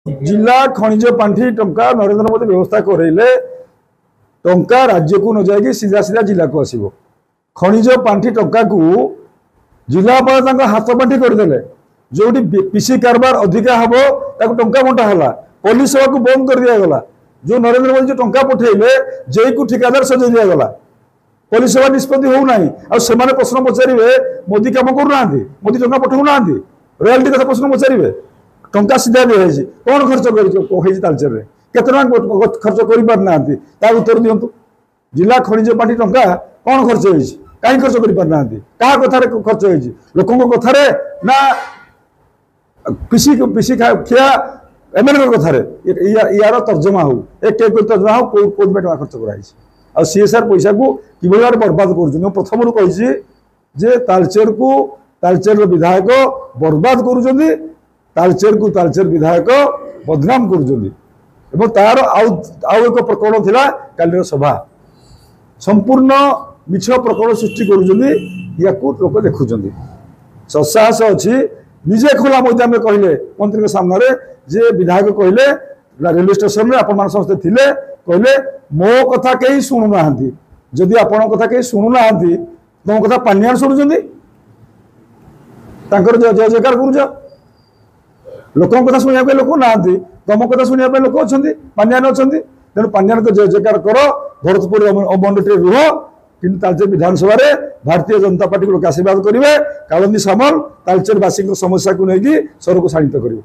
जिला खनिज पांठि टंका नरेंद्र मोदी व्यवस्था करैले टंका राज्य को न जाएगी सीधा सीधा जिला को आसीबो। खनिज पांठि टंका को जिलापाल हाथ पांठि करदे जो पीसी कारबार अधिका हम टंका बंटा है पुलिस सेवा को बंद कर दिया गला। जो नरेंद्र मोदी जो टंका पठेले जे को ठिकादार सजाई दिया गला। पुलिस सेवा निष्पत्ति हो ना आ प्रश्न पचारे मोदी कम करना मोदी टंका पठाऊ ना रॉयल्टी कथा प्रश्न पचारे टंका सीधा दिखाई कौन खर्च कर खर्च कर उत्तर दिंतु। जिला खनिज पांठि टंका कौन खर्च होती कहीं खर्च करना क्या कथार खर्च होती लोकों कथार ना पिसी खिया एम कथार यार तर्जमा हो तर्जमा हो कौन टका खर्च कराई आ सीएसआर पैसा को कि बर्बाद कर प्रथम कही तालचेर विधायक बर्बाद कर तालचेर विधायक बदनाम कर तार आउ एक प्रकरण थिला कालीर सभा संपूर्ण मिछ प्रकरण सृष्टि कर लोक देखुं सत्साहस अच्छी निजे खोला मैदान में कहले मंत्री के सामने जे विधायक कहले रेलवे स्टेशन में आपण समस्ते थिले कहले मो कथा कहीं शुणुना जदि आपण कथा कहीं शुणुना तुम कथा पानियान शुणुंट जय जयकार कर लोक कथा शुणा लोक ना तुम कथा शुणा लोक अच्छा पानियान अच्छा तेणु पानियान को जय जयकार कर भरतपुर अमंडटे रुह कि तालचेर विधानसभा भारतीय जनता पार्टी को लोक आशीर्वाद करेंगे कालंदी सामल तालचेरवासी समस्या को लेकिन स्वर को शाणित करेंगे।